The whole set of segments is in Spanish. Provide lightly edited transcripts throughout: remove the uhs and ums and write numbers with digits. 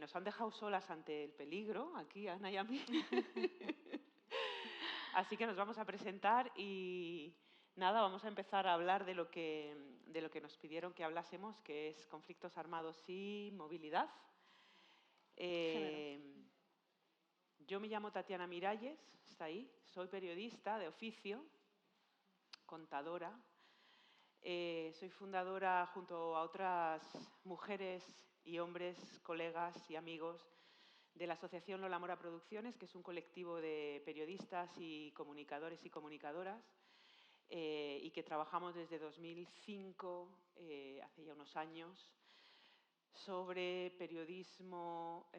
nos han dejado solas ante el peligro, aquí a Ana y a mí. Así que nos vamos a presentar y nada, vamos a empezar a hablar de lo que nos pidieron que hablásemos, que es conflictos armados y movilidad. Yo me llamo Tatiana Miralles, está ahí, soy periodista de oficio, contadora. Soy fundadora, junto a otras mujeres y hombres, colegas y amigos, de la asociación Lola Mora Producciones, que es un colectivo de periodistas y comunicadores y comunicadoras, y que trabajamos desde 2005, hace ya unos años, sobre periodismo,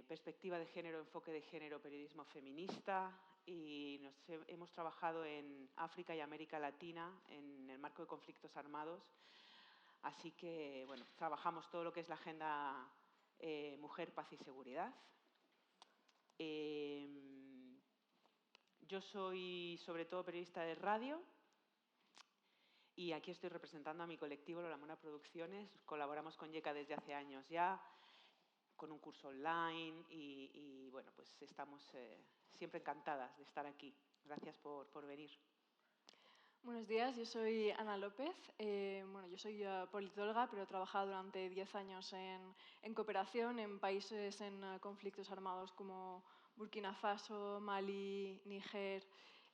perspectiva de género, enfoque de género, periodismo feminista, y hemos trabajado en África y América Latina en el marco de conflictos armados. Así que, bueno, trabajamos todo lo que es la agenda mujer, paz y seguridad. Yo soy, sobre todo, periodista de radio. Y aquí estoy representando a mi colectivo Lola Mora Producciones. Colaboramos con YECA desde hace años ya, con un curso online y bueno, pues estamos siempre encantadas de estar aquí. Gracias por venir. Buenos días, yo soy Ana López. Bueno, yo soy politóloga, pero he trabajado durante 10 años en cooperación en países en conflictos armados como Burkina Faso, Mali, Níger.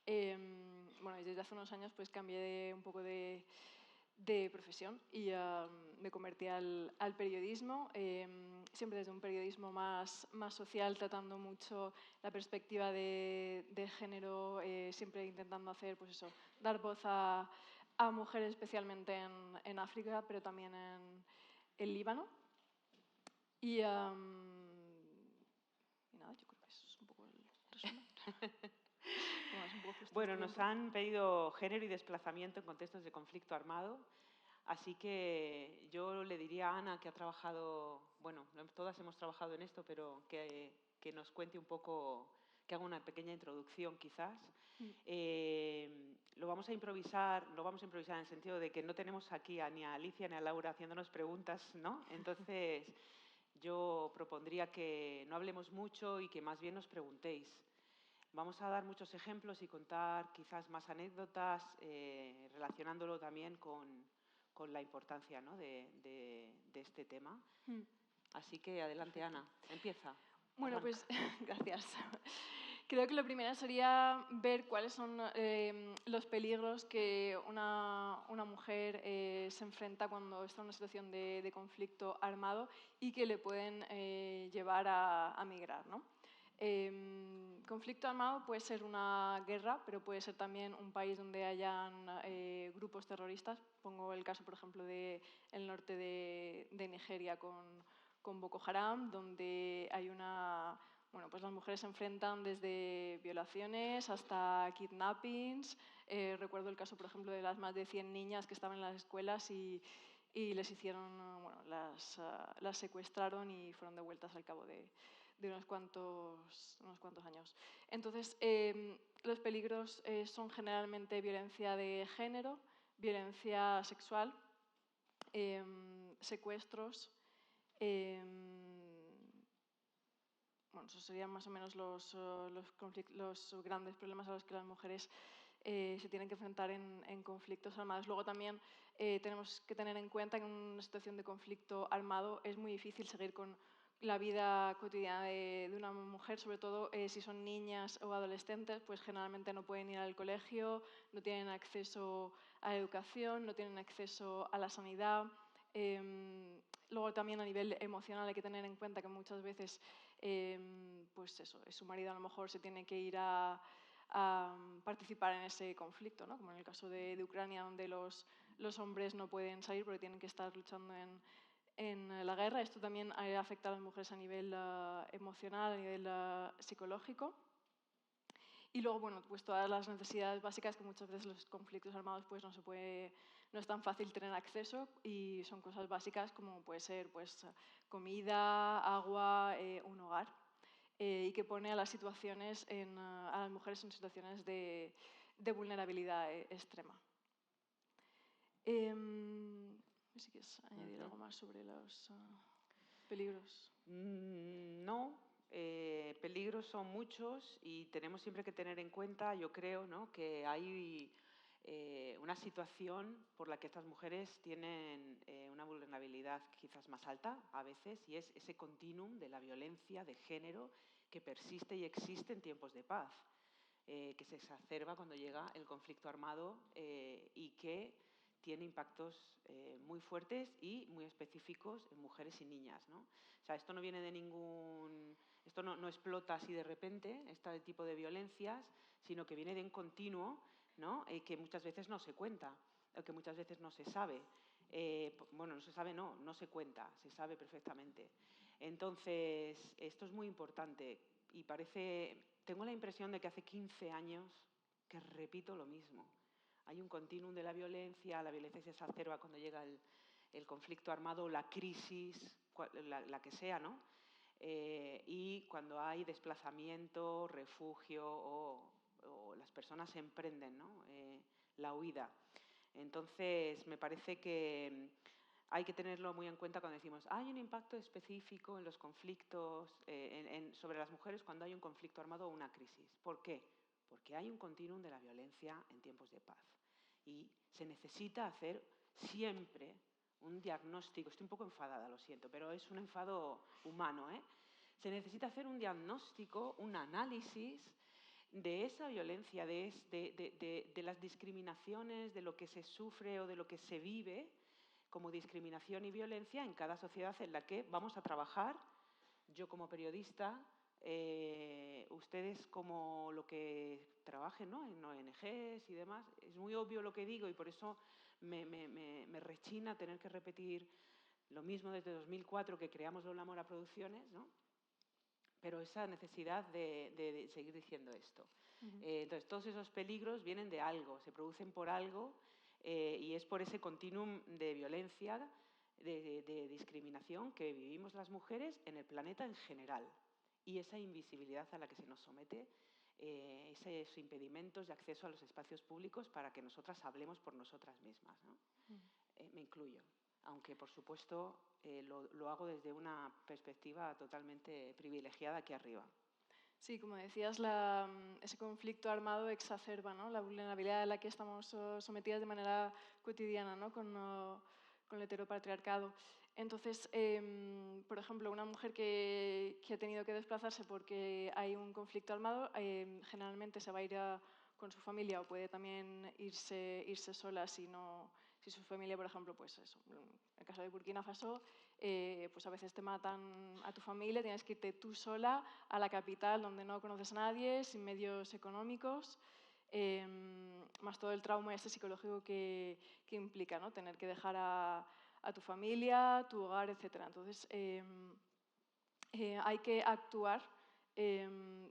Bueno, y desde hace unos años pues cambié un poco de profesión y me convertí al periodismo, siempre desde un periodismo más social, tratando mucho la perspectiva de género, siempre intentando hacer, pues eso, dar voz a mujeres, especialmente en África, pero también en Líbano. Y nada, yo creo que eso es un poco el resumen. Bueno, nos han pedido género y desplazamiento en contextos de conflicto armado, así que yo le diría a Ana, que ha trabajado, bueno, todas hemos trabajado en esto, pero que nos cuente un poco, que haga una pequeña introducción quizás. Lo vamos a improvisar en el sentido de que no tenemos aquí ni a Alicia ni a Laura haciéndonos preguntas, ¿no? Entonces, yo propondría que no hablemos mucho y que más bien nos preguntéis. Vamos a dar muchos ejemplos y contar quizás más anécdotas, relacionándolo también con la importancia, ¿no?, de este tema. Así que adelante, perfecto. Ana, empieza. Bueno, pues gracias. Creo que lo primero sería ver cuáles son los peligros que una mujer se enfrenta cuando está en una situación de conflicto armado y que le pueden llevar a migrar, ¿no? Conflicto armado puede ser una guerra, pero puede ser también un país donde hayan grupos terroristas. Pongo el caso, por ejemplo, del norte de Nigeria con Boko Haram, donde hay bueno, pues las mujeres se enfrentan desde violaciones hasta kidnappings. Recuerdo el caso, por ejemplo, de las más de 100 niñas que estaban en las escuelas y les hicieron, bueno, las secuestraron y fueron devueltas al cabo de unos cuantos años. Entonces, los peligros son generalmente violencia de género, violencia sexual, secuestros. Bueno, esos serían más o menos los grandes problemas a los que las mujeres se tienen que enfrentar en conflictos armados. Luego también tenemos que tener en cuenta que en una situación de conflicto armado es muy difícil seguir con la vida cotidiana de una mujer, sobre todo si son niñas o adolescentes, pues generalmente no pueden ir al colegio, no tienen acceso a la educación, no tienen acceso a la sanidad. Luego también a nivel emocional hay que tener en cuenta que muchas veces pues eso, su marido a lo mejor se tiene que ir a participar en ese conflicto, ¿no? Como en el caso de Ucrania, donde los hombres no pueden salir porque tienen que estar luchando en la guerra. Esto también afecta a las mujeres a nivel emocional, a nivel psicológico. Y luego, bueno, pues todas las necesidades básicas que muchas veces los conflictos armados pues no es tan fácil tener acceso y son cosas básicas como puede ser pues comida, agua, un hogar y que pone a las situaciones a las mujeres en situaciones de vulnerabilidad extrema. Si quieres añadir algo más sobre los... peligros? No, peligros son muchos y tenemos siempre que tener en cuenta, yo creo, ¿no?, que hay una situación por la que estas mujeres tienen una vulnerabilidad quizás más alta a veces, y es ese continuum de la violencia de género que persiste y existe en tiempos de paz, que se exacerba cuando llega el conflicto armado y que tiene impactos muy fuertes y muy específicos en mujeres y niñas, ¿no? O sea, esto no viene de ningún... Esto no explota así de repente, este tipo de violencias, sino que viene de un continuo, ¿no?, que muchas veces no se cuenta, o que muchas veces no se sabe. Bueno, no se sabe, no se cuenta, se sabe perfectamente. Entonces, esto es muy importante y tengo la impresión de que hace 15 años que repito lo mismo. Hay un continuum de la violencia se exacerba cuando llega el conflicto armado, la crisis, la que sea, ¿no? Y cuando hay desplazamiento, refugio o las personas emprenden, ¿no?, la huida. Entonces, me parece que hay que tenerlo muy en cuenta cuando decimos hay un impacto específico en los conflictos, sobre las mujeres cuando hay un conflicto armado o una crisis. ¿Por qué? Porque hay un continuum de la violencia en tiempos de paz. Y se necesita hacer siempre un diagnóstico. Estoy un poco enfadada, lo siento, pero es un enfado humano, ¿eh? Se necesita hacer un diagnóstico, un análisis de esa violencia, de las discriminaciones, de lo que se sufre o de lo que se vive como discriminación y violencia en cada sociedad en la que vamos a trabajar, yo como periodista, ustedes como lo que trabajen, ¿no?, en ONGs y demás. Es muy obvio lo que digo y por eso me rechina tener que repetir lo mismo desde 2004 que creamos Lola Mora Producciones, ¿no?, pero esa necesidad de seguir diciendo esto. Entonces, todos esos peligros vienen de algo, se producen por algo y es por ese continuum de violencia, de discriminación que vivimos las mujeres en el planeta en general. Y esa invisibilidad a la que se nos somete, esos impedimentos de acceso a los espacios públicos para que nosotras hablemos por nosotras mismas, ¿no? Me incluyo, aunque por supuesto lo hago desde una perspectiva totalmente privilegiada aquí arriba. Sí, como decías, ese conflicto armado exacerba, ¿no?, la vulnerabilidad a la que estamos sometidas de manera cotidiana, ¿no?, con el heteropatriarcado. Entonces, por ejemplo, una mujer que ha tenido que desplazarse porque hay un conflicto armado, generalmente se va a ir con su familia o puede también irse sola si su familia, por ejemplo, pues eso, en el caso de Burkina Faso, pues a veces te matan a tu familia, tienes que irte tú sola a la capital donde no conoces a nadie, sin medios económicos, más todo el trauma ese psicológico que implica, ¿no?, tener que dejar a tu familia, tu hogar, etc. Entonces, hay que actuar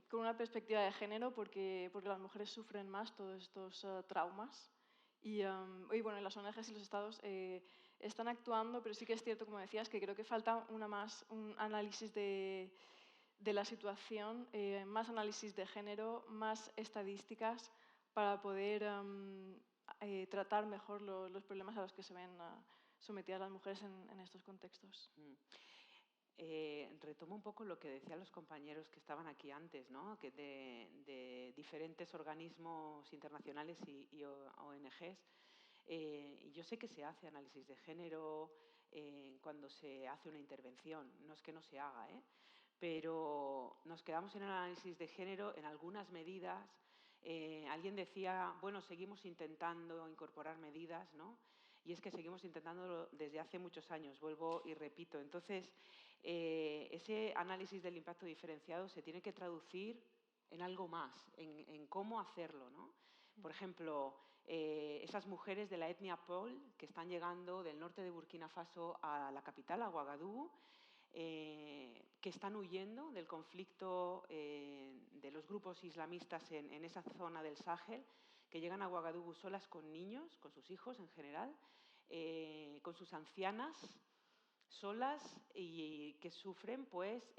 con una perspectiva de género porque las mujeres sufren más todos estos traumas. Y bueno, las ONGs y los estados están actuando, pero sí que es cierto, como decías, que creo que falta un análisis de la situación, más análisis de género, más estadísticas para poder tratar mejor los problemas a los que se ven sometidas las mujeres en estos contextos. Retomo un poco lo que decían los compañeros que estaban aquí antes, ¿no?, que de diferentes organismos internacionales y ONGs. Yo sé que se hace análisis de género cuando se hace una intervención, no es que no se haga, pero nos quedamos en el análisis de género en algunas medidas. Alguien decía, bueno, seguimos intentando incorporar medidas, ¿no? Y es que seguimos intentándolo desde hace muchos años, vuelvo y repito. Entonces, ese análisis del impacto diferenciado se tiene que traducir en algo más, en cómo hacerlo, ¿no? Por ejemplo, esas mujeres de la etnia Peul que están llegando del norte de Burkina Faso a la capital, a Ouagadougou, que están huyendo del conflicto de los grupos islamistas en esa zona del Sáhel, que llegan a Ouagadougou solas con niños, con sus hijos en general, con sus ancianas, solas y que sufren, pues,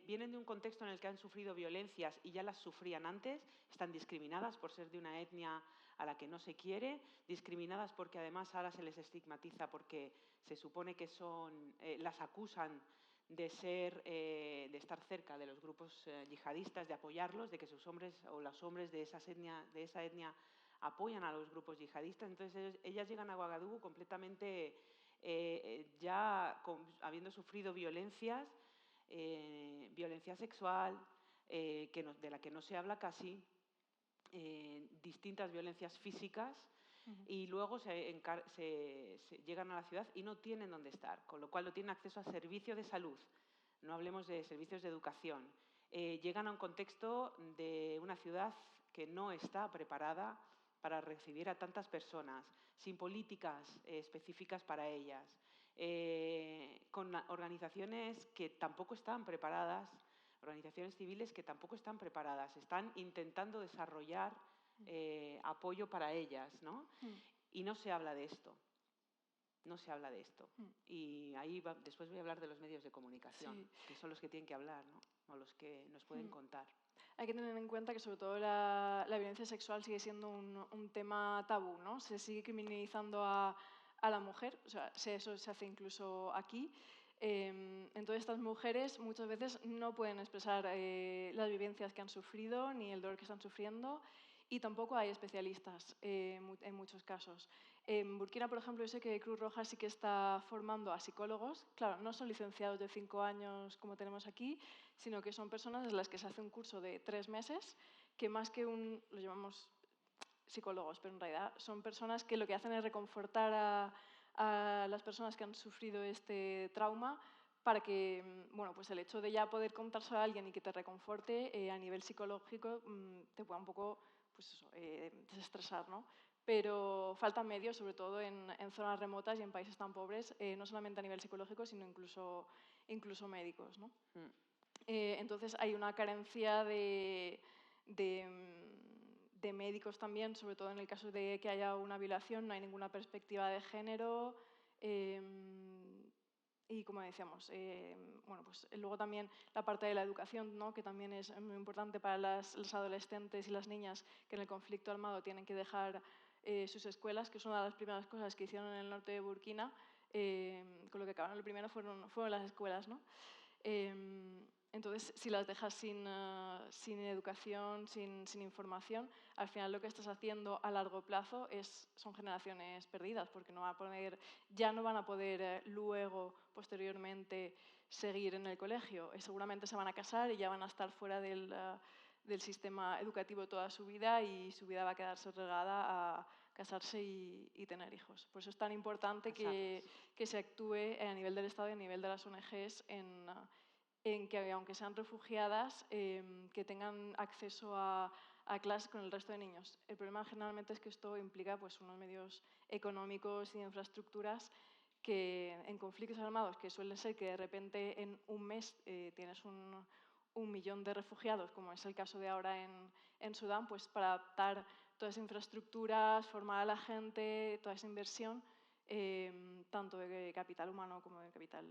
vienen de un contexto en el que han sufrido violencias y ya las sufrían antes, están discriminadas por ser de una etnia a la que no se quiere, discriminadas porque además ahora se les estigmatiza porque se supone que las acusan de estar cerca de los grupos yihadistas, de apoyarlos, de que sus hombres o los hombres de esa etnia apoyan a los grupos yihadistas. Entonces ellas llegan a Ouagadougou completamente habiendo sufrido violencia sexual, de la que no se habla casi, distintas violencias físicas, y luego se llegan a la ciudad y no tienen dónde estar, con lo cual no tienen acceso a servicios de salud, no hablemos de servicios de educación. Llegan a un contexto de una ciudad que no está preparada para recibir a tantas personas, sin políticas específicas para ellas, con organizaciones que tampoco están preparadas, organizaciones civiles que tampoco están preparadas, están intentando desarrollar apoyo para ellas, ¿no? Y no se habla de esto. No se habla de esto. Y ahí después voy a hablar de los medios de comunicación, que son los que tienen que hablar, ¿no? O los que nos pueden contar. Hay que tener en cuenta que sobre todo la violencia sexual sigue siendo un tema tabú, ¿no? Se sigue criminalizando a la mujer, o sea, eso se hace incluso aquí. Entonces estas mujeres muchas veces no pueden expresar las vivencias que han sufrido ni el dolor que están sufriendo, y tampoco hay especialistas en muchos casos. En Burkina, por ejemplo, yo sé que Cruz Roja sí que está formando a psicólogos. Claro, no son licenciados de 5 años como tenemos aquí, sino que son personas en las que se hace un curso de 3 meses, que más que lo llamamos psicólogos, pero en realidad son personas que lo que hacen es reconfortar a las personas que han sufrido este trauma, para que, bueno, pues el hecho de ya poder contárselo a alguien y que te reconforte a nivel psicológico te pueda un poco, pues eso, desestresar, ¿no? Pero faltan medios, sobre todo en zonas remotas y en países tan pobres, no solamente a nivel psicológico, sino incluso médicos, ¿no? Entonces hay una carencia de médicos también, sobre todo en el caso de que haya una violación, no hay ninguna perspectiva de género. Y como decíamos, bueno, pues luego también la parte de la educación, ¿no? Que también es muy importante para los adolescentes y las niñas que en el conflicto armado tienen que dejar sus escuelas, que es una de las primeras cosas que hicieron en el norte de Burkina. Con lo que acabaron lo primero fueron las escuelas, ¿no? Entonces, si las dejas sin educación, sin información, al final lo que estás haciendo a largo plazo son generaciones perdidas, porque ya no van a poder luego, posteriormente, seguir en el colegio. Seguramente se van a casar y ya van a estar fuera del sistema educativo toda su vida, y su vida va a quedarse regada a casarse y tener hijos. Por eso es tan importante que se actúe a nivel del Estado y a nivel de las ONGs en que, aunque sean refugiadas, que tengan acceso a clases con el resto de niños. El problema generalmente es que esto implica pues, unos medios económicos y de infraestructuras que en conflictos armados, que suele ser que de repente en un mes tienes un millón de refugiados, como es el caso de ahora en Sudán, pues para adaptar todas esas infraestructuras, formar a la gente, toda esa inversión, tanto de capital humano como de capital,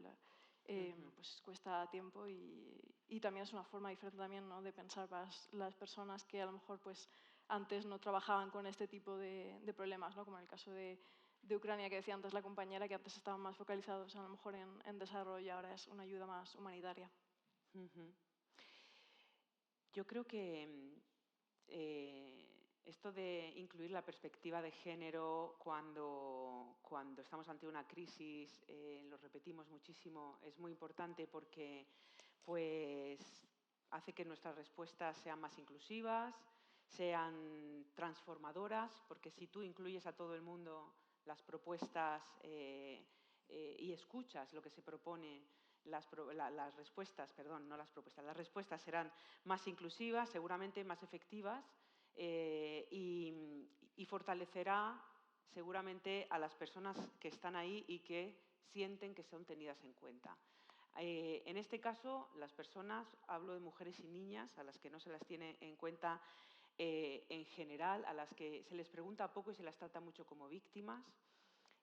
pues cuesta tiempo, y también es una forma diferente también, ¿no? De pensar para las personas que a lo mejor pues, antes no trabajaban con este tipo de problemas, ¿no? Como en el caso de Ucrania, que decía antes la compañera, que antes estaban más focalizados a lo mejor en desarrollo, y ahora es una ayuda más humanitaria. Yo creo que esto de incluir la perspectiva de género cuando estamos ante una crisis, lo repetimos muchísimo, es muy importante, porque pues, hace que nuestras respuestas sean más inclusivas, sean transformadoras, porque si tú incluyes a todo el mundo, las propuestas y escuchas lo que se propone, las respuestas, perdón, no las propuestas, las respuestas serán más inclusivas, seguramente más efectivas, y fortalecerá seguramente a las personas que están ahí y que sienten que son tenidas en cuenta. En este caso, las personas, hablo de mujeres y niñas, a las que no se las tiene en cuenta en general, a las que se les pregunta poco y se las trata mucho como víctimas.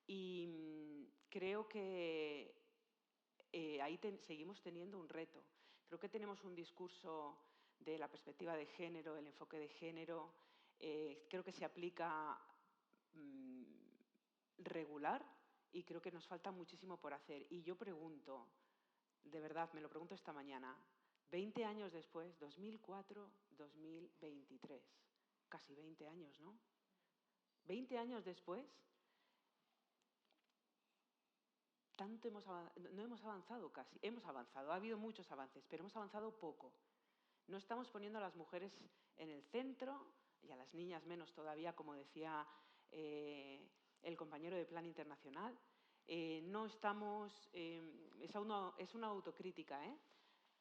Y creo que ahí seguimos teniendo un reto. Creo que tenemos un discurso de la perspectiva de género, el enfoque de género, Creo que se aplica regular y creo que nos falta muchísimo por hacer. Y yo pregunto, de verdad, me lo pregunto esta mañana, 20 años después, 2004, 2023, casi 20 años, ¿no? 20 años después, no hemos avanzado casi, hemos avanzado, ha habido muchos avances, pero hemos avanzado poco. No estamos poniendo a las mujeres en el centro, y a las niñas menos todavía, como decía el compañero de Plan Internacional. No estamos, es una autocrítica,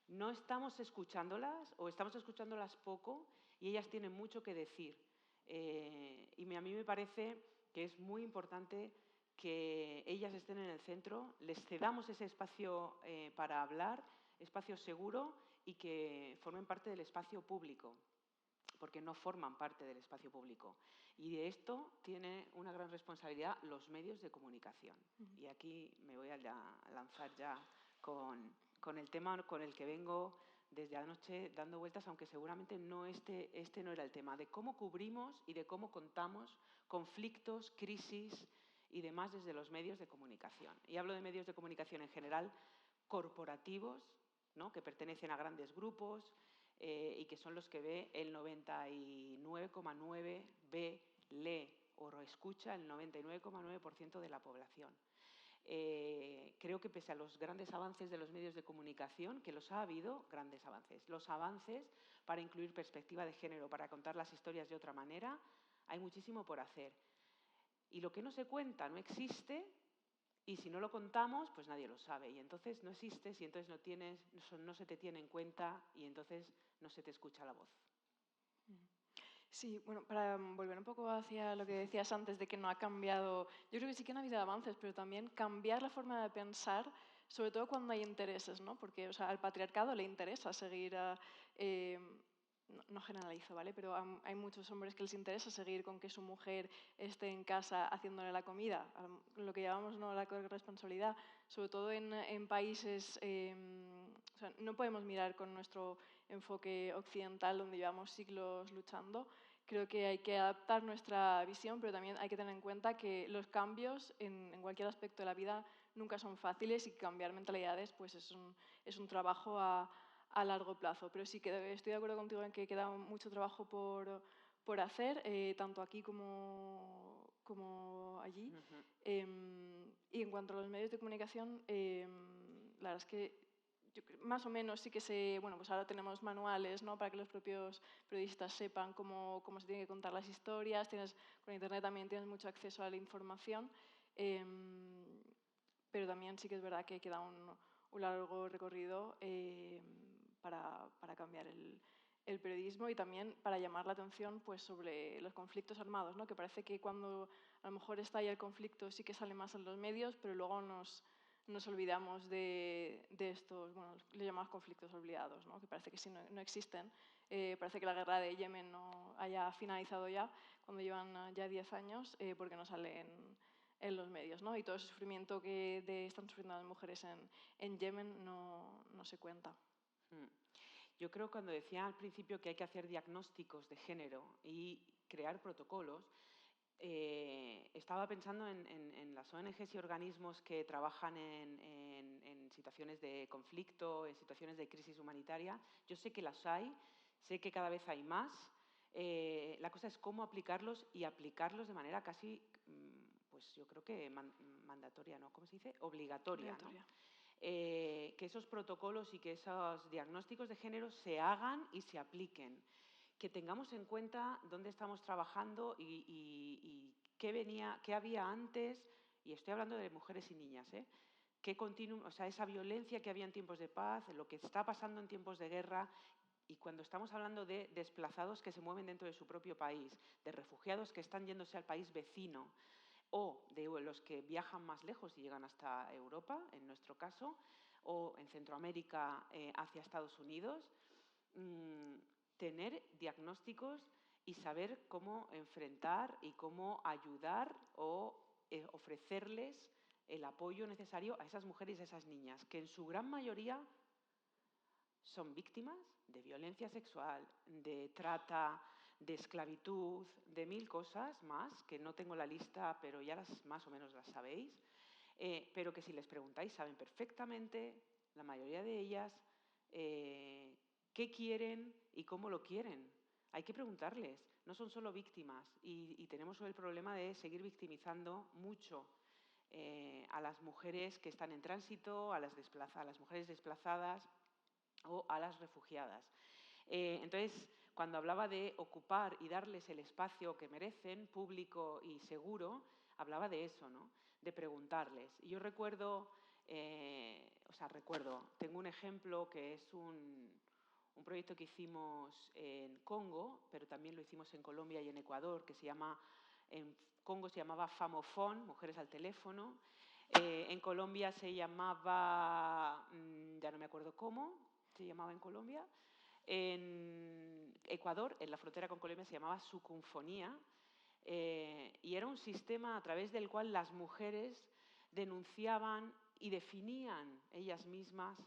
no estamos escuchándolas o estamos escuchándolas poco y ellas tienen mucho que decir. Y a mí me parece que es muy importante que ellas estén en el centro, les cedamos ese espacio para hablar, espacio seguro y que formen parte del espacio público, porque no forman parte del espacio público. Y de esto tiene una gran responsabilidad los medios de comunicación. Y aquí me voy a lanzar ya con el tema con el que vengo desde anoche dando vueltas, aunque seguramente no este no era el tema, de cómo cubrimos y de cómo contamos conflictos, crisis y demás desde los medios de comunicación. Y hablo de medios de comunicación en general corporativos, ¿no?, que pertenecen a grandes grupos y que son los que ve el 99,9%, ve, lee o escucha el 99,9% de la población. Creo que pese a los grandes avances de los medios de comunicación, que los ha habido, grandes avances, los avances para incluir perspectiva de género, para contar las historias de otra manera, hay muchísimo por hacer. Y lo que no se cuenta no existe, y si no lo contamos, pues nadie lo sabe. Y entonces no existes y entonces no se te tiene en cuenta y entonces no se te escucha la voz. Sí, bueno, para volver un poco hacia lo que decías antes de que no ha cambiado, yo creo que sí que han habido avances, pero también cambiar la forma de pensar, sobre todo cuando hay intereses, ¿no? Porque, o sea, al patriarcado le interesa seguir no generalizo, ¿vale? Pero hay muchos hombres que les interesa seguir con que su mujer esté en casa haciéndole la comida, lo que llamamos, ¿no?, la corresponsabilidad, sobre todo en países, o sea, no podemos mirar con nuestro enfoque occidental donde llevamos siglos luchando. Creo que hay que adaptar nuestra visión, pero también hay que tener en cuenta que los cambios en cualquier aspecto de la vida nunca son fáciles y cambiar mentalidades pues es un trabajo a largo plazo. Pero sí que estoy de acuerdo contigo en que queda mucho trabajo por hacer, tanto aquí como allí. Y en cuanto a los medios de comunicación, la verdad es que más o menos sí que bueno, pues ahora tenemos manuales, ¿no?, para que los propios periodistas sepan cómo se tienen que contar las historias. Con Internet también tienes mucho acceso a la información, pero también sí que es verdad que queda un largo recorrido para cambiar el periodismo y también para llamar la atención pues, sobre los conflictos armados, ¿no?, que parece que cuando a lo mejor estalla el conflicto sí que sale más en los medios, pero luego nos olvidamos de estos, bueno, le llamamos conflictos olvidados, ¿no?, que parece que sí no existen. Parece que la guerra de Yemen no haya finalizado ya, cuando llevan ya 10 años, porque no salen en los medios, ¿no? Y todo ese sufrimiento que están sufriendo las mujeres en Yemen no se cuenta. Yo creo, cuando decía al principio que hay que hacer diagnósticos de género y crear protocolos, estaba pensando en las ONGs y organismos que trabajan en situaciones de conflicto, en situaciones de crisis humanitaria. Yo sé que las hay, sé que cada vez hay más. La cosa es cómo aplicarlos y aplicarlos de manera casi, pues yo creo que mandatoria, ¿no? ¿Cómo se dice? Obligatoria, ¿no? Que esos protocolos y que esos diagnósticos de género se hagan y se apliquen. Que tengamos en cuenta dónde estamos trabajando y qué había antes, y estoy hablando de mujeres y niñas, o sea, esa violencia que había en tiempos de paz, lo que está pasando en tiempos de guerra. Y cuando estamos hablando de desplazados que se mueven dentro de su propio país, de refugiados que están yéndose al país vecino, o de los que viajan más lejos y llegan hasta Europa, en nuestro caso, o en Centroamérica hacia Estados Unidos, tener diagnósticos y saber cómo enfrentar y cómo ayudar o ofrecerles el apoyo necesario a esas mujeres y a esas niñas, que en su gran mayoría son víctimas de violencia sexual, de trata, de esclavitud, de 1000 cosas más, que no tengo la lista, pero ya más o menos las sabéis, pero que si les preguntáis saben perfectamente, la mayoría de ellas, qué quieren y cómo lo quieren. Hay que preguntarles, no son solo víctimas y tenemos el problema de seguir victimizando mucho a las mujeres que están en tránsito, a las mujeres desplazadas o a las refugiadas. Entonces, cuando hablaba de ocupar y darles el espacio que merecen, público y seguro, hablaba de eso, ¿no? De preguntarles. Y yo recuerdo, tengo un ejemplo que es un proyecto que hicimos en Congo, pero también lo hicimos en Colombia y en Ecuador, que en Congo se llamaba Famofón, Mujeres al Teléfono. En Colombia se llamaba, ya no me acuerdo cómo, se llamaba en Colombia. En Ecuador, en la frontera con Colombia, se llamaba Sucunfonía, y era un sistema a través del cual las mujeres denunciaban y definían ellas mismas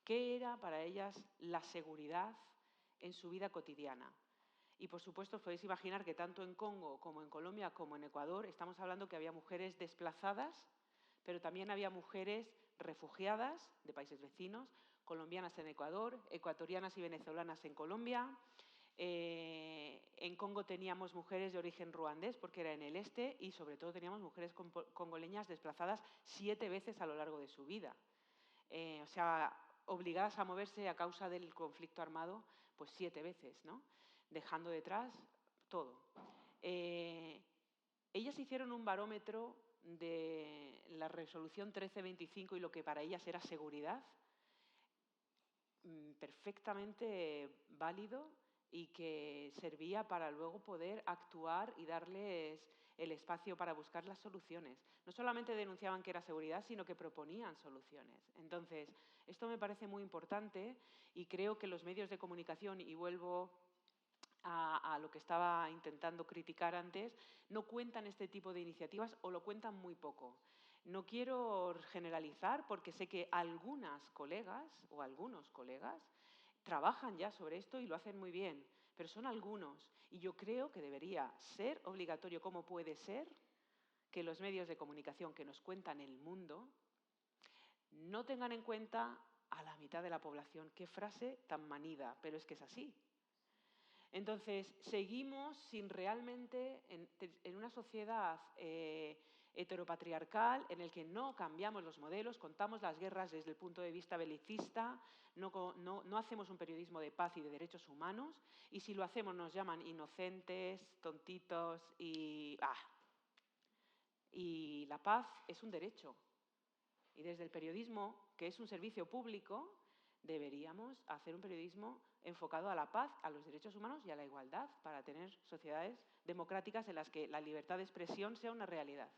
qué era para ellas la seguridad en su vida cotidiana. Y, por supuesto, os podéis imaginar que tanto en Congo como en Colombia como en Ecuador estamos hablando que había mujeres desplazadas, pero también había mujeres refugiadas de países vecinos, colombianas en Ecuador, ecuatorianas y venezolanas en Colombia. En Congo teníamos mujeres de origen ruandés, porque era en el este, y sobre todo teníamos mujeres congoleñas desplazadas 7 veces a lo largo de su vida. O sea, obligadas a moverse a causa del conflicto armado, pues 7 veces, ¿no? Dejando detrás todo. Ellas hicieron un barómetro de la resolución 1325 y lo que para ellas era seguridad, perfectamente válido y que servía para luego poder actuar y darles el espacio para buscar las soluciones. No solamente denunciaban que era seguridad, sino que proponían soluciones. Entonces, esto me parece muy importante y creo que los medios de comunicación, y vuelvo a lo que estaba intentando criticar antes, no cuentan este tipo de iniciativas o lo cuentan muy poco. No quiero generalizar porque sé que algunas colegas o algunos colegas trabajan ya sobre esto y lo hacen muy bien, pero son algunos. Y yo creo que debería ser obligatorio, como puede ser, que los medios de comunicación que nos cuentan el mundo no tengan en cuenta a la mitad de la población. Qué frase tan manida, pero es que es así. Entonces, seguimos sin realmente, en una sociedad heteropatriarcal en el que no cambiamos los modelos, contamos las guerras desde el punto de vista belicista, no hacemos un periodismo de paz y de derechos humanos, y si lo hacemos nos llaman inocentes, tontitos y la paz es un derecho. Y desde el periodismo, que es un servicio público, deberíamos hacer un periodismo enfocado a la paz, a los derechos humanos y a la igualdad para tener sociedades democráticas en las que la libertad de expresión sea una realidad.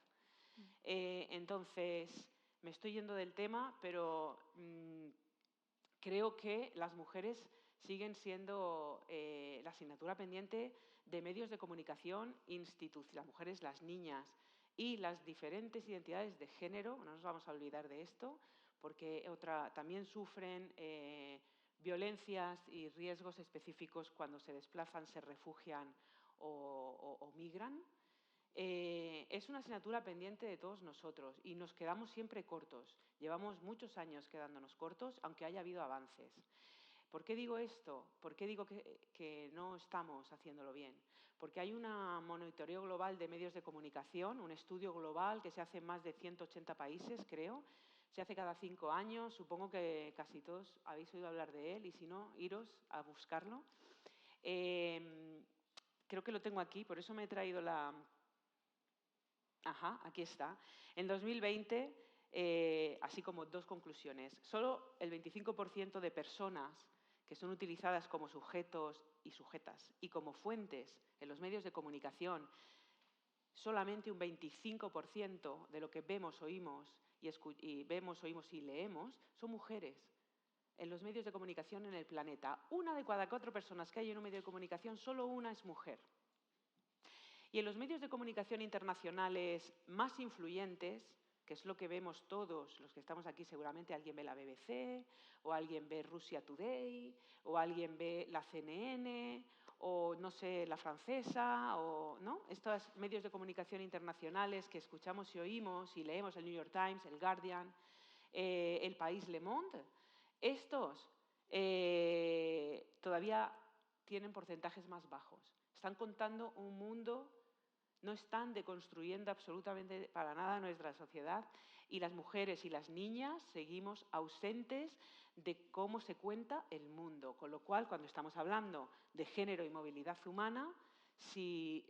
Entonces, me estoy yendo del tema, pero creo que las mujeres siguen siendo la asignatura pendiente de medios de comunicación, las mujeres, las niñas y las diferentes identidades de género, no nos vamos a olvidar de esto, porque también sufren violencias y riesgos específicos cuando se desplazan, se refugian o migran. Es una asignatura pendiente de todos nosotros y nos quedamos siempre cortos. Llevamos muchos años quedándonos cortos, aunque haya habido avances. ¿Por qué digo esto? ¿Por qué digo que no estamos haciéndolo bien? Porque hay un monitoreo global de medios de comunicación, un estudio global que se hace en más de 180 países, creo. Se hace cada 5 años, supongo que casi todos habéis oído hablar de él y si no, iros a buscarlo. Creo que lo tengo aquí, por eso me he traído la... Ajá, aquí está. En 2020, así como 2 conclusiones. Solo el 25% de personas que son utilizadas como sujetos y sujetas y como fuentes en los medios de comunicación, solamente un 25% de lo que vemos, oímos y leemos son mujeres en los medios de comunicación en el planeta. 1 de cada 4 personas que hay en un medio de comunicación, solo 1 es mujer. Y en los medios de comunicación internacionales más influyentes, que es lo que vemos todos los que estamos aquí, seguramente alguien ve la BBC, o alguien ve Russia Today, o alguien ve la CNN, o no sé, la francesa, o ¿no? Estos medios de comunicación internacionales que escuchamos y oímos y leemos, el New York Times, el Guardian, el País, Le Monde, estos todavía tienen porcentajes más bajos. Están contando un mundo, no están deconstruyendo absolutamente para nada nuestra sociedad, y las mujeres y las niñas seguimos ausentes de cómo se cuenta el mundo. Con lo cual, cuando estamos hablando de género y movilidad humana, si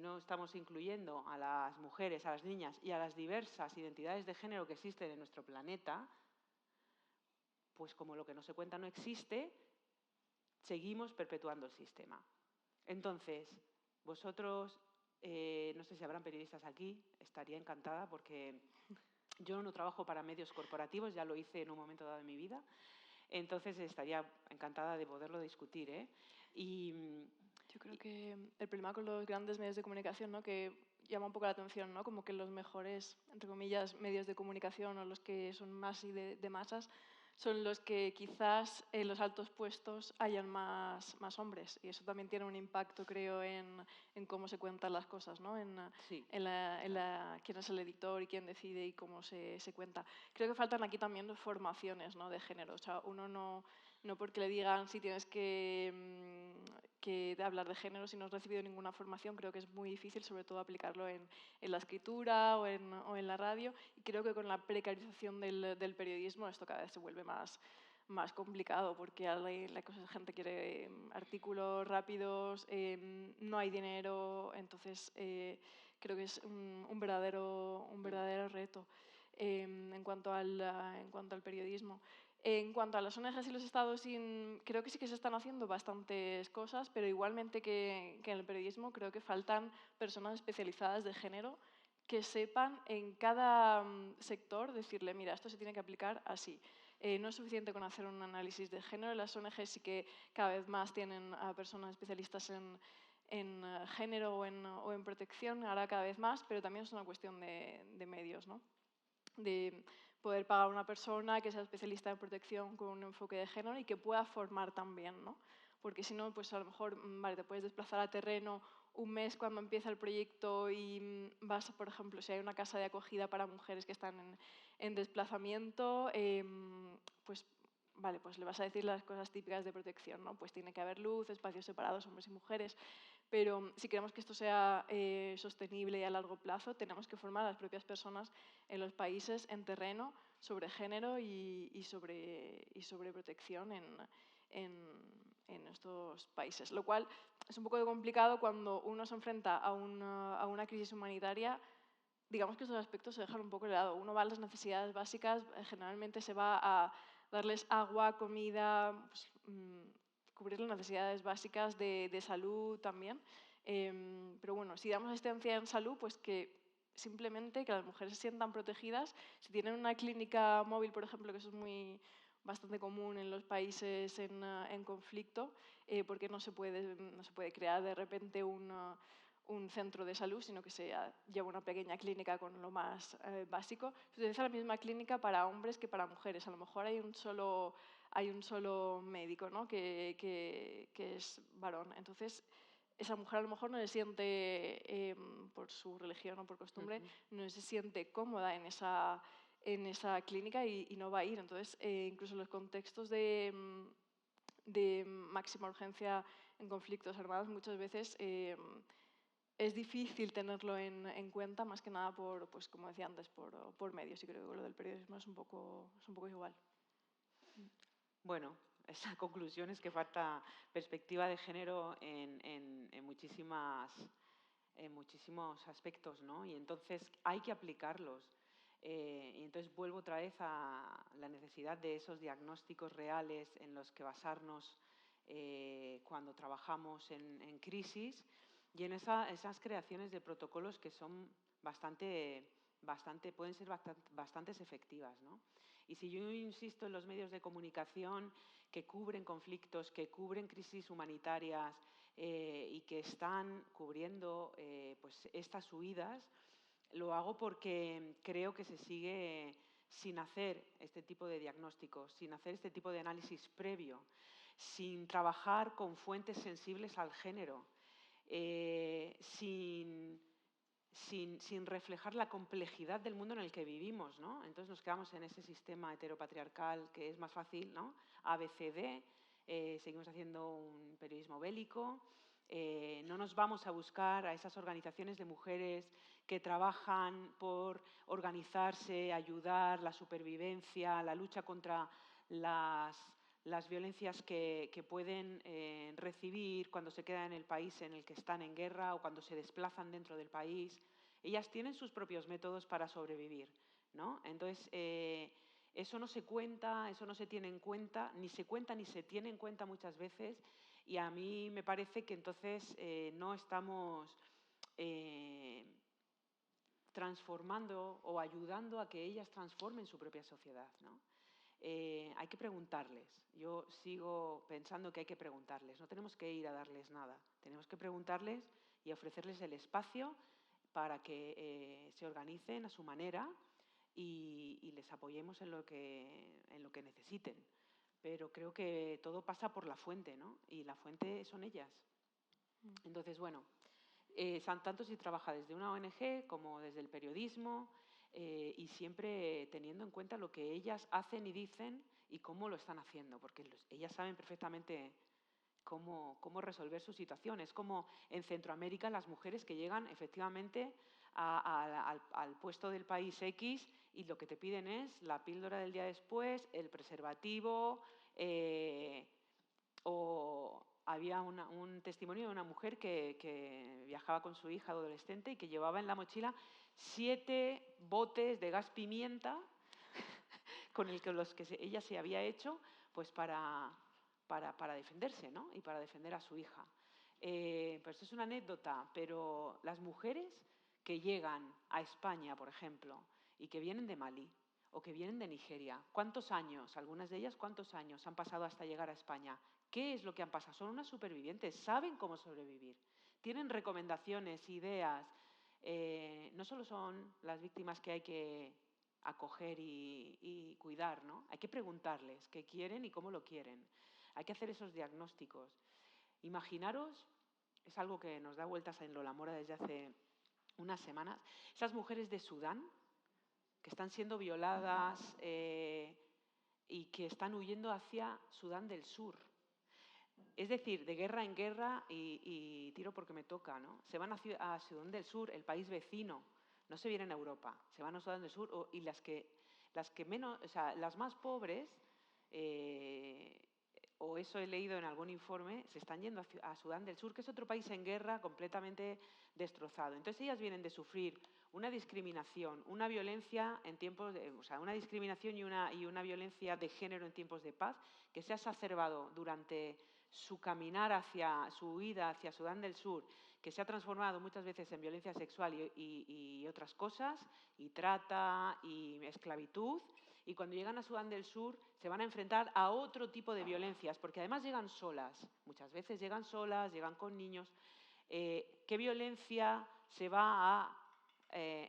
no estamos incluyendo a las mujeres, a las niñas y a las diversas identidades de género que existen en nuestro planeta, pues como lo que no se cuenta no existe, seguimos perpetuando el sistema. Entonces, vosotros, no sé si habrán periodistas aquí, estaría encantada porque yo no trabajo para medios corporativos, ya lo hice en un momento dado de mi vida, entonces estaría encantada de poderlo discutir, ¿eh? Yo creo que el problema con los grandes medios de comunicación, ¿no?, que llama un poco la atención, ¿no?, como que los mejores, entre comillas, medios de comunicación o los que son más de masas, son los que quizás en los altos puestos hayan más hombres. Y eso también tiene un impacto, creo, en cómo se cuentan las cosas, ¿no? Sí. Quién es el editor y quién decide y cómo se cuenta. Creo que faltan aquí también formaciones, ¿no?, de género. O sea, uno no porque le digan si tienes que hablar de género si no has recibido ninguna formación, creo que es muy difícil, sobre todo aplicarlo en la escritura o en la radio. Y creo que con la precarización del periodismo esto cada vez se vuelve más complicado, porque la gente quiere artículos rápidos, no hay dinero, entonces creo que es un verdadero reto en cuanto al periodismo. En cuanto a las ONGs y los estados, creo que sí que se están haciendo bastantes cosas, pero igualmente que en el periodismo creo que faltan personas especializadas de género que sepan en cada sector decirle, mira, esto se tiene que aplicar así. No es suficiente con hacer un análisis de género. Las ONGs sí que cada vez más tienen a personas especialistas en género o en protección, ahora cada vez más, pero también es una cuestión de medios, ¿no? De poder pagar a una persona que sea especialista en protección con un enfoque de género y que pueda formar también, ¿no? Porque si no, pues a lo mejor vale, te puedes desplazar a terreno un mes cuando empieza el proyecto y vas, por ejemplo, si hay una casa de acogida para mujeres que están en desplazamiento, pues vale, pues le vas a decir las cosas típicas de protección, ¿no? Pues tiene que haber luz, espacios separados, hombres y mujeres, pero si queremos que esto sea sostenible y a largo plazo, tenemos que formar a las propias personas en los países en terreno sobre género y sobre protección en estos países. Lo cual es un poco complicado cuando uno se enfrenta a una crisis humanitaria. Digamos que estos aspectos se dejan un poco de lado. Uno va a las necesidades básicas, generalmente se va a darles agua, comida, pues, cubrir las necesidades básicas de salud también. Pero bueno, si damos asistencia en salud, pues que simplemente que las mujeres se sientan protegidas. Si tienen una clínica móvil, por ejemplo, que eso es bastante común en los países en conflicto, porque no se puede crear de repente un centro de salud, sino que se lleva una pequeña clínica con lo más básico. Se utiliza la misma clínica para hombres que para mujeres. A lo mejor hay un solo médico, ¿no?, que es varón. Entonces, esa mujer a lo mejor no se siente, por su religión o por costumbre, no se siente cómoda en esa clínica y no va a ir. Entonces, incluso en los contextos de máxima urgencia en conflictos armados, muchas veces es difícil tenerlo en cuenta, más que nada por, pues, como decía antes, por medios. Y creo que lo del periodismo es un poco igual. Bueno, esa conclusión es que falta perspectiva de género en muchísimos aspectos, ¿no? Y entonces hay que aplicarlos. Y entonces vuelvo otra vez a la necesidad de esos diagnósticos reales en los que basarnos cuando trabajamos en crisis, y en esas creaciones de protocolos que son pueden ser bastante efectivas, ¿no? Y si yo insisto en los medios de comunicación que cubren conflictos, que cubren crisis humanitarias y que están cubriendo pues estas huidas, lo hago porque creo que se sigue sin hacer este tipo de diagnósticos, sin hacer este tipo de análisis previo. sin trabajar con fuentes sensibles al género, sin reflejar la complejidad del mundo en el que vivimos, ¿no? Entonces nos quedamos en ese sistema heteropatriarcal que es más fácil, ¿no? ABCD, seguimos haciendo un periodismo bélico, no nos vamos a buscar a esas organizaciones de mujeres que trabajan por organizarse, ayudar, la supervivencia, la lucha contra las violencias que pueden recibir cuando se quedan en el país en el que están en guerra o cuando se desplazan dentro del país. Ellas tienen sus propios métodos para sobrevivir, ¿no? Entonces, eso no se cuenta, eso no se tiene en cuenta, ni se cuenta ni se tiene en cuenta muchas veces, y a mí me parece que entonces no estamos transformando o ayudando a que ellas transformen su propia sociedad, ¿no? Hay que preguntarles. Yo sigo pensando que hay que preguntarles. No tenemos que ir a darles nada. Tenemos que preguntarles y ofrecerles el espacio para que se organicen a su manera y les apoyemos en lo que necesiten. Pero creo que todo pasa por la fuente, ¿no? Y la fuente son ellas. Entonces, bueno, tanto si trabaja desde una ONG como desde el periodismo, y siempre teniendo en cuenta lo que ellas hacen y dicen y cómo lo están haciendo, porque ellas saben perfectamente cómo resolver su situación. Es como en Centroamérica las mujeres que llegan efectivamente al puesto del país X y lo que te piden es la píldora del día después, el preservativo, o había un testimonio de una mujer que viajaba con su hija adolescente y que llevaba en la mochila 7 botes de gas pimienta con los que ella se había hecho pues para defenderse, ¿no? Y para defender a su hija. Pues es una anécdota, pero las mujeres que llegan a España, por ejemplo, y que vienen de Malí o que vienen de Nigeria, ¿cuántos años, algunas de ellas, cuántos años han pasado hasta llegar a España? ¿Qué es lo que han pasado? Son unas supervivientes, saben cómo sobrevivir, tienen recomendaciones, ideas. No solo son las víctimas que hay que acoger y cuidar, ¿no? Hay que preguntarles qué quieren y cómo lo quieren. Hay que hacer esos diagnósticos. Imaginaros, es algo que nos da vueltas en Lola Mora desde hace unas semanas, esas mujeres de Sudán que están siendo violadas y que están huyendo hacia Sudán del Sur. Es decir, de guerra en guerra y tiro porque me toca, ¿no? Se van a Sudán del Sur, el país vecino, no se vienen a Europa, se van a Sudán del Sur y las que menos, o sea, las más pobres, o eso he leído en algún informe, se están yendo a Sudán del Sur, que es otro país en guerra completamente destrozado. Entonces ellas vienen de sufrir una discriminación, una violencia en tiempos de, o sea, una discriminación y una violencia de género en tiempos de paz que se ha exacerbado durante su caminar hacia su huida hacia Sudán del Sur, que se ha transformado muchas veces en violencia sexual y otras cosas, y trata y esclavitud, y cuando llegan a Sudán del Sur se van a enfrentar a otro tipo de violencias, porque además llegan solas, muchas veces llegan solas, llegan con niños. ¿Qué violencia se va a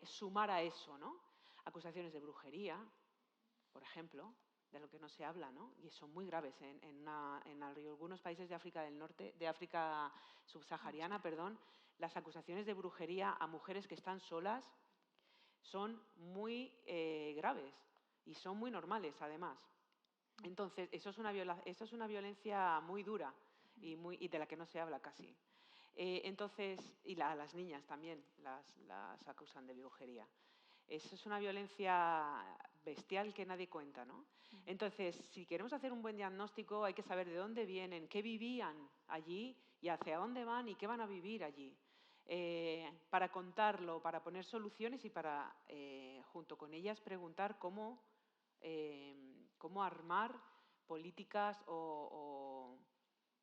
sumar a eso, ¿no? Acusaciones de brujería, por ejemplo, de lo que no se habla, ¿no? Y son muy graves en algunos países de África del Norte, de África subsahariana, perdón, las acusaciones de brujería a mujeres que están solas son muy graves y son muy normales, además. Entonces, eso es una violencia muy dura y de la que no se habla casi. Entonces, y las niñas también las acusan de brujería. Eso es una violencia bestial que nadie cuenta, ¿no? Entonces, si queremos hacer un buen diagnóstico, hay que saber de dónde vienen, qué vivían allí y hacia dónde van y qué van a vivir allí. Para contarlo, para poner soluciones y para, junto con ellas, preguntar cómo armar políticas o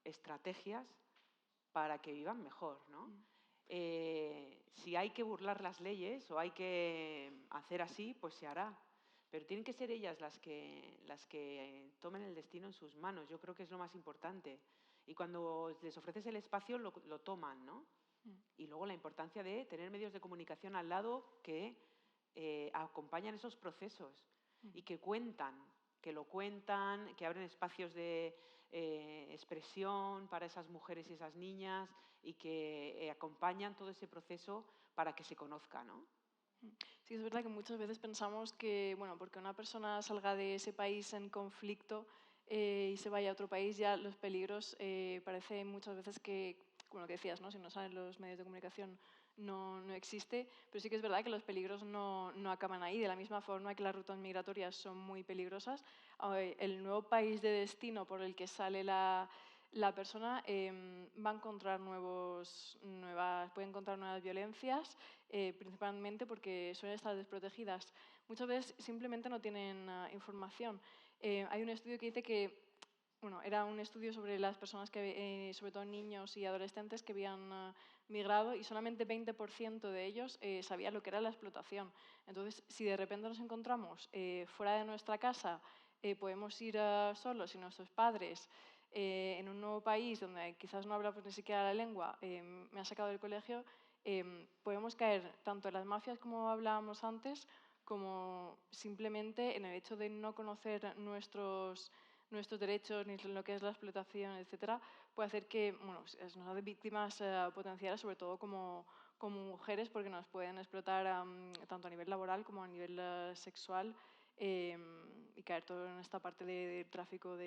estrategias para que vivan mejor, ¿no? Si hay que burlar las leyes o hay que hacer así, pues se hará. Pero tienen que ser ellas las que tomen el destino en sus manos. Yo creo que es lo más importante. Y cuando les ofreces el espacio, lo toman, ¿no? Y luego la importancia de tener medios de comunicación al lado que acompañan esos procesos y que cuentan, que lo cuentan, que abren espacios expresión para esas mujeres y esas niñas y que acompañan todo ese proceso para que se conozca, ¿no? Sí, es verdad que muchas veces pensamos que, bueno, porque una persona salga de ese país en conflicto y se vaya a otro país, ya los peligros parece muchas veces que, como lo que decías, ¿no? Si no salen los medios de comunicación no existe, pero sí que es verdad que los peligros no acaban ahí. De la misma forma que las rutas migratorias son muy peligrosas, el nuevo país de destino por el que sale la persona va a encontrar puede encontrar nuevas violencias, principalmente porque suelen estar desprotegidas. Muchas veces simplemente no tienen información. Hay un estudio que dice que, bueno, era un estudio sobre las personas que, sobre todo niños y adolescentes que habían migrado y solamente 20% de ellos sabía lo que era la explotación. Entonces, si de repente nos encontramos fuera de nuestra casa, podemos ir solos y nuestros padres en un nuevo país donde quizás no hablamos ni siquiera la lengua, me ha sacado del colegio, podemos caer tanto en las mafias como hablábamos antes, como simplemente en el hecho de no conocer nuestros derechos, ni lo que es la explotación, etcétera, puede hacer que bueno, nos hace víctimas potenciales, sobre todo como mujeres, porque nos pueden explotar tanto a nivel laboral como a nivel sexual y caer todo en esta parte de tráfico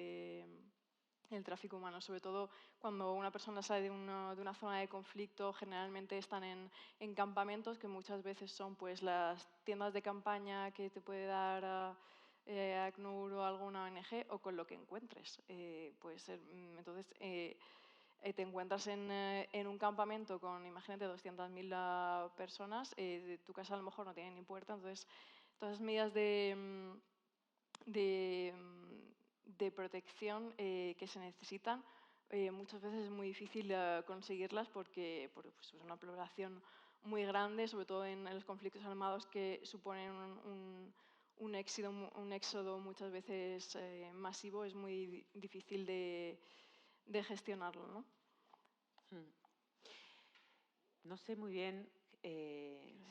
el tráfico humano, sobre todo cuando una persona sale de una zona de conflicto, generalmente están en campamentos que muchas veces son pues, las tiendas de campaña que te puede dar ACNUR o alguna ONG o con lo que encuentres. Puede ser, entonces, te encuentras en un campamento con, imagínate, 200.000 personas, tu casa a lo mejor no tiene ni puerta, entonces todas esas medidas de protección que se necesitan, muchas veces es muy difícil conseguirlas porque pues, es una población muy grande, sobre todo en los conflictos armados que suponen un éxodo muchas veces masivo, es muy difícil de gestionarlo, ¿no? No sé muy bien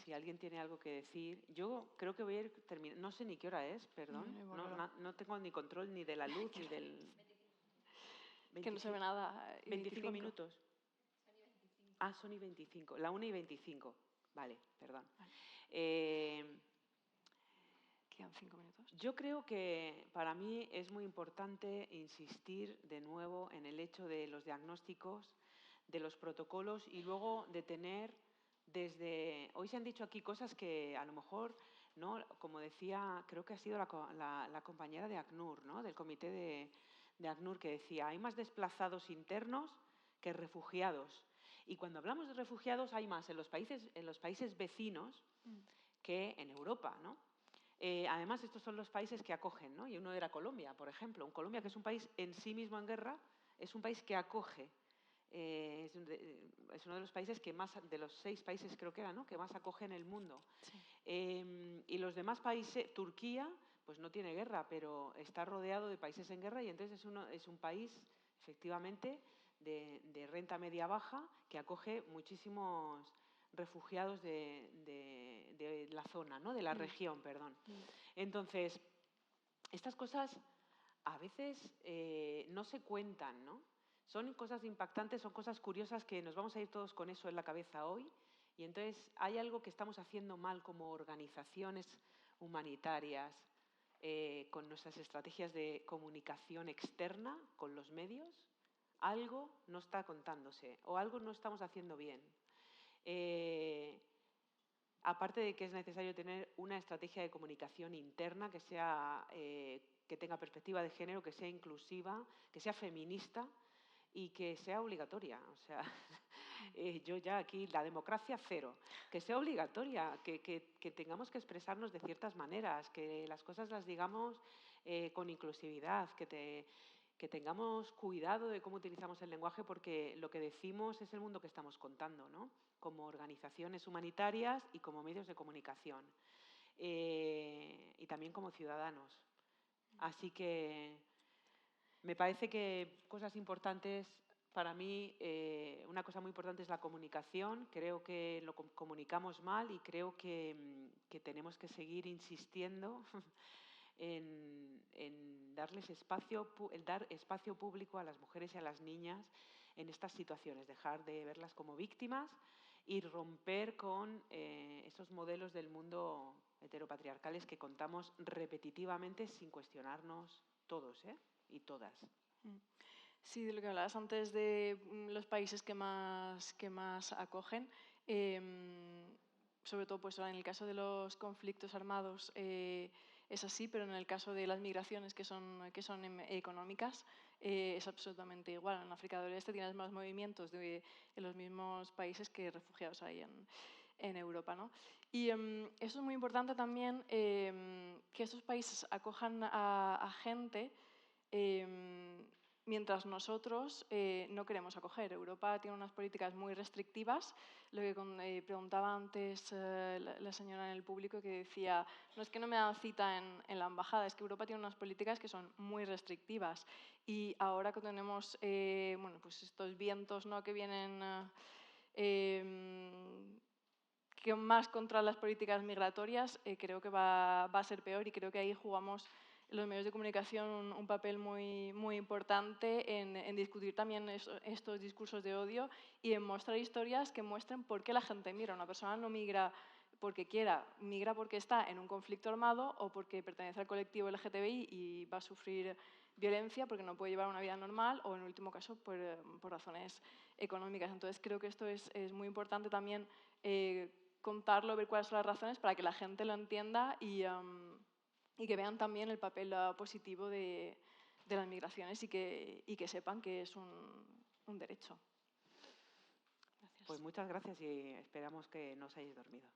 si alguien tiene algo que decir. Yo creo que voy a ir terminando. No sé ni qué hora es, perdón. No tengo ni control ni de la luz ni del... Que no se ve nada. 25 minutos. Ah, son y 25. La 1:25. Vale, perdón. Quedan 5 minutos. Yo creo que para mí es muy importante insistir de nuevo en el hecho de los diagnósticos, de los protocolos y luego de tener desde... Hoy se han dicho aquí cosas que a lo mejor, ¿no? Como decía, creo que ha sido la compañera de ACNUR, ¿no? Del comité de ACNUR, que decía, hay más desplazados internos que refugiados. Y cuando hablamos de refugiados hay más en los países vecinos que en Europa, ¿no? Además, estos son los países que acogen, ¿no? Y uno era Colombia, por ejemplo. Colombia, que es un país en sí mismo en guerra, es un país que acoge. Es uno de los países que más, de los 6 países creo que era, ¿no? Que más acoge en el mundo. Sí. Y los demás países, Turquía, pues no tiene guerra, pero está rodeado de países en guerra y entonces es un país, efectivamente, de renta media-baja que acoge muchísimos refugiados de la zona, ¿no? De la región, perdón. Entonces, estas cosas a veces no se cuentan, ¿no? Son cosas impactantes, son cosas curiosas que nos vamos a ir todos con eso en la cabeza hoy. Y entonces hay algo que estamos haciendo mal como organizaciones humanitarias, con nuestras estrategias de comunicación externa, con los medios. Algo no está contándose o algo no estamos haciendo bien. Aparte de que es necesario tener una estrategia de comunicación interna que sea, que tenga perspectiva de género, que sea inclusiva, que sea feminista y que sea obligatoria. O sea, yo ya aquí, la democracia cero, que sea obligatoria, que tengamos que expresarnos de ciertas maneras, que las cosas las digamos con inclusividad, que tengamos cuidado de cómo utilizamos el lenguaje porque lo que decimos es el mundo que estamos contando, ¿no? Como organizaciones humanitarias y como medios de comunicación. Y también como ciudadanos. Así que me parece que cosas importantes, para mí, una cosa muy importante es la comunicación. Creo que lo comunicamos mal y creo que tenemos que seguir insistiendo en darles dar espacio público a las mujeres y a las niñas en estas situaciones, dejar de verlas como víctimas y romper con esos modelos del mundo heteropatriarcales que contamos repetitivamente sin cuestionarnos todos y todas. Sí, de lo que hablabas antes de los países que más acogen, sobre todo pues, en el caso de los conflictos armados es así, pero en el caso de las migraciones que son económicas es absolutamente igual. En África del Este tienes más movimientos en los mismos países que refugiados hay en Europa, ¿no? Y eso es muy importante también, que estos países acojan a gente mientras nosotros no queremos acoger. Europa tiene unas políticas muy restrictivas. Lo que preguntaba antes la señora en el público, que decía, no es que no me dan cita en la embajada, es que Europa tiene unas políticas que son muy restrictivas. Y ahora que tenemos bueno, pues estos vientos, ¿no?, que vienen que más contra las políticas migratorias, creo que va a ser peor, y creo que ahí jugamos los medios de comunicación un papel muy importante en discutir también estos discursos de odio y en mostrar historias que muestren por qué la gente migra. Una persona no migra porque quiera, migra porque está en un conflicto armado o porque pertenece al colectivo LGTBI y va a sufrir violencia porque no puede llevar una vida normal, o en último caso por razones económicas. Entonces creo que esto es muy importante también contarlo, ver cuáles son las razones para que la gente lo entienda y que vean también el papel positivo de las migraciones y que sepan que es un derecho. Gracias. Pues muchas gracias y esperamos que no os hayáis dormido.